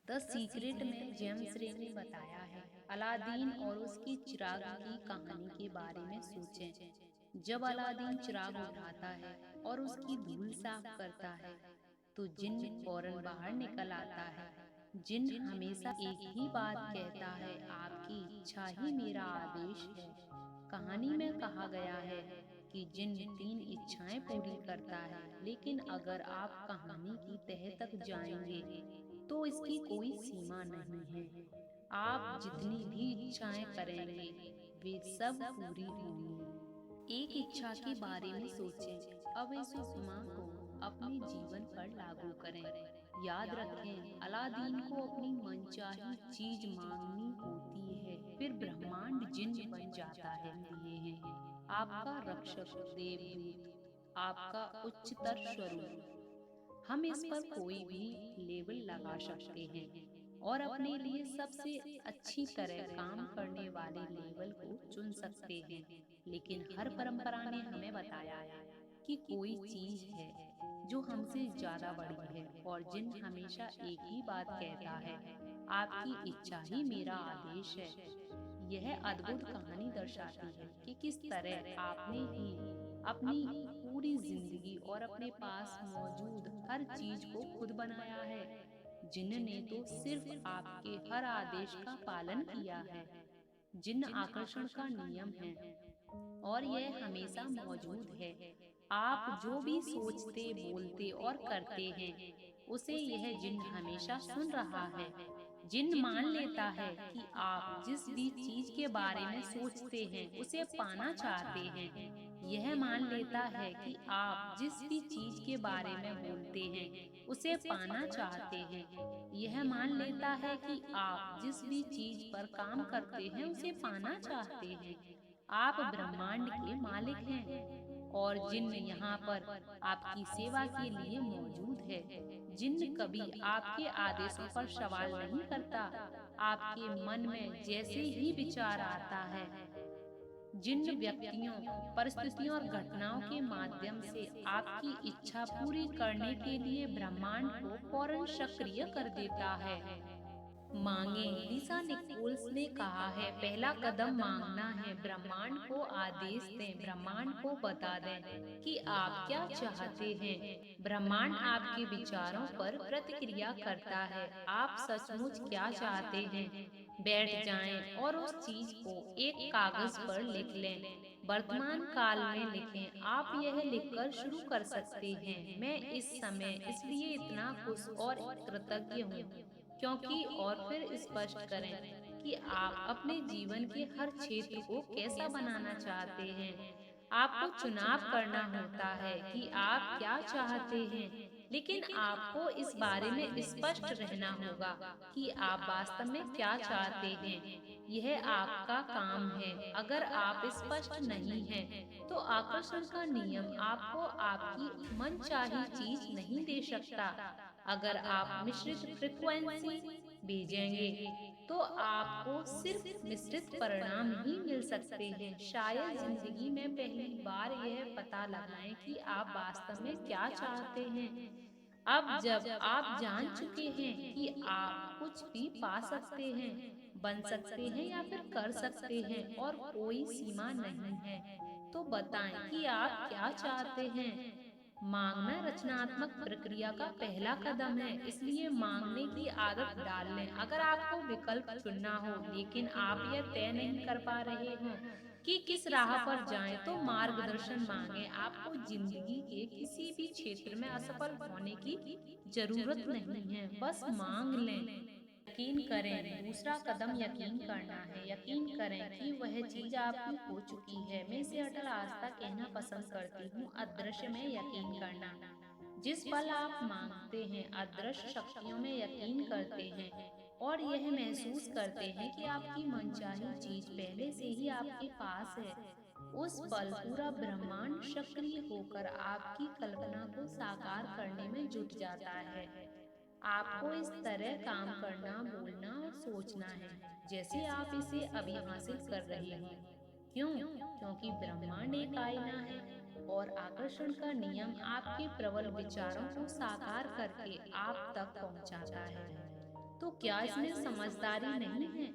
The secret में James रे ने बताया है, अलादीन और उसकी चिराग की कहानी के बारे में सोचें। जब अलादीन चिराग उठाता है और उसकी धूल साफ करता है तो जिन्न फौरन बाहर निकल आता है। जिन्न हमेशा एक ही बात कहता है, आपकी इच्छा ही मेरा आदेश है। कहानी में कहा गया है कि जिन्न 3 इच्छाएं पूरी करता है, लेकिन अगर आप कहानी की तह तक जाएंगे तो इसकी कोई सीमा नहीं है। आप जितनी भी इच्छाएं करेंगे वे सब पूरी होंगी। एक इच्छा के बारे में सोचें, अब इस उपमा को अपने जीवन पर लागू करें। याद रखें, अलादीन को अपनी मनचाही चीज मांगनी होती है, फिर ब्रह्मांड जिन्न बन जाता है। दिए हैं आपका रक्षक देवदूत, आपका उच्चतर स्वरूप। हम इस पर कोई भी लेबल लगा सकते हैं और अपने लिए सबसे अच्छी तरह काम करने वाले लेबल को चुन सकते हैं। लेकिन हर परंपरा ने हमें बताया है कि कोई चीज है जो हमसे ज्यादा बड़ी है, और जिन हमेशा एक ही बात कहता है, आपकी इच्छा ही मेरा आदेश है। यह अद्भुत कहानी दर्शाती है कि किस तरह आपने ही अपनी पूरी जिंदगी और अपने पास मौजूद हर चीज को खुद बनाया है। जिन्होंने तो सिर्फ आपके हर आदेश का पालन किया है। जिन्न आकर्षण का नियम है और यह हमेशा मौजूद है। आप जो भी सोचते, बोलते और करते हैं, उसे यह जिन्न हमेशा सुन रहा है। जिन्न मान लेता है कि आप जिस भी चीज के बारे में सोचते हैं उसे पाना चाहते हैं। यह मान लेता है कि आप जिस भी चीज के बारे में बोलते हैं उसे पाना चाहते हैं। यह मान लेता है कि आप जिस भी चीज पर काम करते हैं उसे पाना चाहते हैं। आप ब्रह्मांड के मालिक हैं और जिन्न यहाँ पर आपकी सेवा के लिए मौजूद है। जिन्न कभी आपके आदेशों पर सवाल नहीं करता। आपके मन में जैसे ही विचार आता है, जिन व्यक्तियों, परिस्थितियों और घटनाओं के माध्यम से आपकी इच्छा पूरी करने के लिए ब्रह्मांड को फौरन सक्रिय कर देता है। मांगे, लिसा निकोल्स ने कहा है, पहला कदम मांगना है। ब्रह्मांड को आदेश दें, ब्रह्मांड को बता दें कि आप क्या चाहते हैं। ब्रह्मांड आपके विचारों पर प्रतिक्रिया करता है। आप सचमुच क्या चाहते हैं? बैठ जाएं और उस चीज को एक कागज पर लिख लें। वर्तमान काल में लिखें। आप यह लिखकर शुरू कर सकते हैं, मैं इस समय इसलिए इतना खुश और कृतज्ञ हूँ क्योंकि, और फिर स्पष्ट करें कि आप अपने जीवन के हर क्षेत्र को कैसा बनाना चाहते हैं। आपको चुनाव करना होता है कि आप क्या चाहते हैं, लेकिन आपको इस बारे में स्पष्ट रहना होगा कि आप वास्तव में क्या चाहते हैं। यह आपका काम है। अगर आप स्पष्ट नहीं हैं, तो आकर्षण का नियम आपको आपकी मनचाही चीज नहीं दे सकता। अगर आप मिश्रित फ्रीक्वेंसी भेजेंगे तो आपको सिर्फ मिश्रित परिणाम ही मिल सकते हैं। शायद जिंदगी में पहली बार यह पता लगाएं कि आप वास्तव में क्या चाहते हैं। अब जब आप जान चुके हैं कि आप कुछ भी पा सकते हैं, बन सकते हैं या फिर कर सकते हैं और कोई सीमा नहीं है, तो बताएं कि आप क्या चाहते हैं। मांगना रचनात्मक प्रक्रिया का पहला कदम है, इसलिए मांगने की आदत डाल लें। अगर आपको विकल्प चुनना हो लेकिन आप यह तय नहीं कर पा रहे हो कि किस राह पर जाएं, तो मार्गदर्शन मांगे। आपको जिंदगी के किसी भी क्षेत्र में असफल होने की जरूरत नहीं है, बस मांग लें। यकीन करें, दूसरा कदम यकीन करना है। यकीन करें कि वह चीज आपकी हो चुकी है। मैं इसे अटल आस्था कहना पसंद करती हूँ, अदृश्य में यकीन करना। जिस पल आप मांगते हैं, अदृश्य शक्तियों में यकीन करते हैं और यह महसूस करते हैं कि आपकी मनचाही चीज पहले से ही आपके पास है, उस पल पूरा ब्रह्मांड सक्रिय होकर आपकी कल्पना को साकार करने में जुट जाता है। आपको इस तरह काम करना, बोलना और सोचना है जैसे आप इसे अभी हासिल कर रहे हों। क्यों? क्योंकि ब्रह्मांड एक आईना है और आकर्षण का नियम आपके प्रबल विचारों को साकार करके आप तक पहुंचाता है। तो क्या इसमें समझदारी नहीं है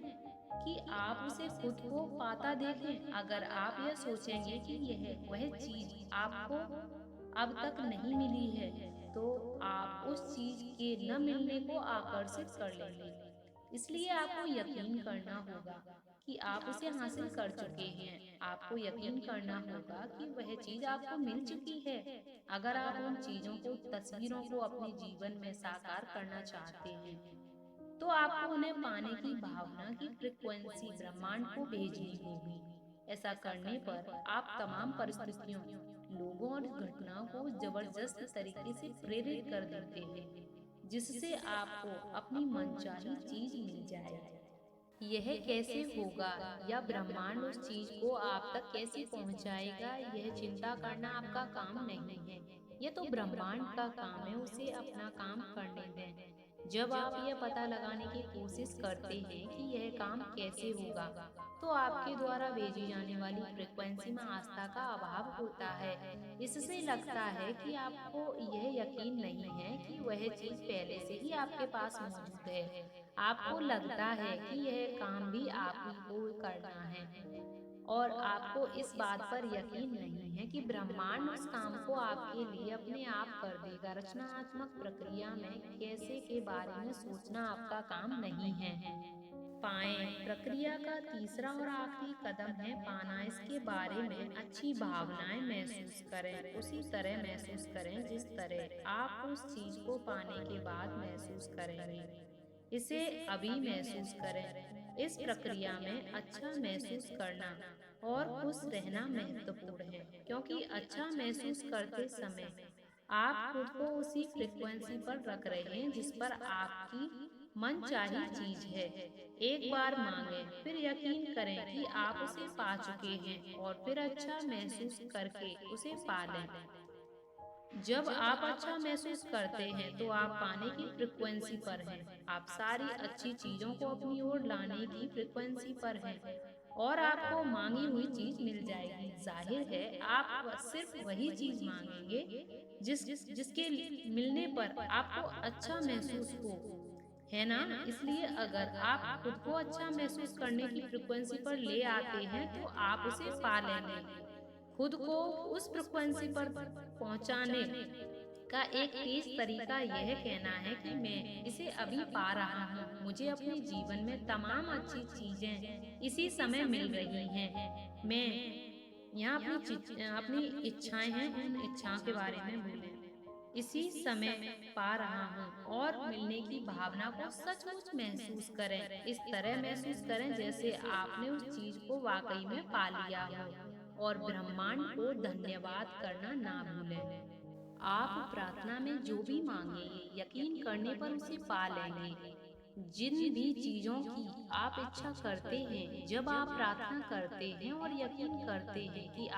कि आप उसे खुद को पाता देखें? अगर आप यह सोचेंगे कि यह वह चीज आपको अब तक नहीं मिली है, तो आप उस चीज के न मिलने को आकर्षित कर लेंगे। इसलिए आपको यकीन करना होगा कि आप उसे हासिल कर चुके हैं। आपको यकीन करना होगा कि वह चीज आपको मिल चुकी है। अगर आप उन चीजों को, तस्वीरों को अपने जीवन में साकार करना चाहते हैं, तो आपको उन्हें पाने की भावना की फ्रिक्वेंसी ब्रह्मांड को भेजनी होगी। ऐसा करने पर आप तमाम परिस्थितियों, लोगों और घटनाओं को जबरदस्त तरीके से प्रेरित कर देते हैं, जिससे आपको अपनी मनचाही चीज मिल जाए। यह कैसे होगा या ब्रह्मांड उस चीज को आप तक कैसे पहुंचाएगा, यह चिंता करना आपका काम नहीं है। यह तो ब्रह्मांड का काम है, उसे अपना काम करने दें। जब आप यह पता लगाने की कोशिश करते हैं कि यह काम कैसे होगा, तो आपके द्वारा भेजी जाने वाली फ्रिक्वेंसी में आस्था का अभाव होता है। इससे लगता है कि आपको यह यकीन नहीं है कि वह चीज पहले से ही आपके पास मौजूद है। आपको लगता है कि यह काम भी आप ही को करना है, और आपको इस बात पर यकीन नहीं है कि ब्रह्मांड उस काम को आपके लिए अपने आप कर देगा। रचनात्मक प्रक्रिया में कैसे के बारे में सोचना आपका काम नहीं है। पाएं, प्रक्रिया का तीसरा और आखिरी कदम है पाना। इसके बारे में अच्छी भावनाएं महसूस करें, उसी तरह महसूस करें जिस तरह आप उस चीज को पाने के बाद महसूस करेंगे। इसे अभी महसूस करें। इस प्रक्रिया में अच्छा महसूस करना और खुश रहना महत्वपूर्ण है, क्योंकि अच्छा महसूस करते समय आप खुद को उसी फ्रिक्वेंसी पर रख रहे हैं जिस पर आपकी मनचाही चीज है। एक बार मांगें, फिर यकीन करें कि आप उसे पा चुके हैं, और फिर अच्छा महसूस करके उसे पा लें। जब आप अच्छा महसूस करते हैं, तो आप पाने की फ्रिक्वेंसी पर हैं। आप सारी अच्छी चीजों को अपनी ओर लाने की फ्रिक्वेंसी पर हैं, और आपको मांगी हुई चीज मिल जाएगी। जाहिर है, आप सिर्फ वही चीज मांगेंगे जिसके मिलने पर आपको अच्छा महसूस हो, है ना? इसलिए अगर आप खुद को अच्छा महसूस करने की फ्रिक्वेंसी पर ले आते हैं, तो आप उसे पा लेंगे। खुद को उस फ्रिक्वेंसी पर पहुंचाने का एक तेज तरीका यह कहना है कि मैं इसे अभी पा रहा हूँ। मुझे अपने जीवन में तमाम अच्छी चीजें इसी समय मिल रही हैं। मैं यहाँ अपनी इच्छाएं हैं, उन इच्छाओं के बारे में बोलें। इसी समय पा रहा हूँ, और मिलने की भावना को सचमुच महसूस करें। इस तरह महसूस करें जैसे आपने उस चीज को वाकई में पा लिया हो, और ब्रह्मांड को धन्यवाद करना ना भूलें। आप प्रार्थना में जो भी मांगेंगे, यकीन करने पर उसे पा लेंगे। जिन भी चीजों की आप इच्छा करते हैं, जब आप प्रार्थना करते हैं और यकीन करते हैं कि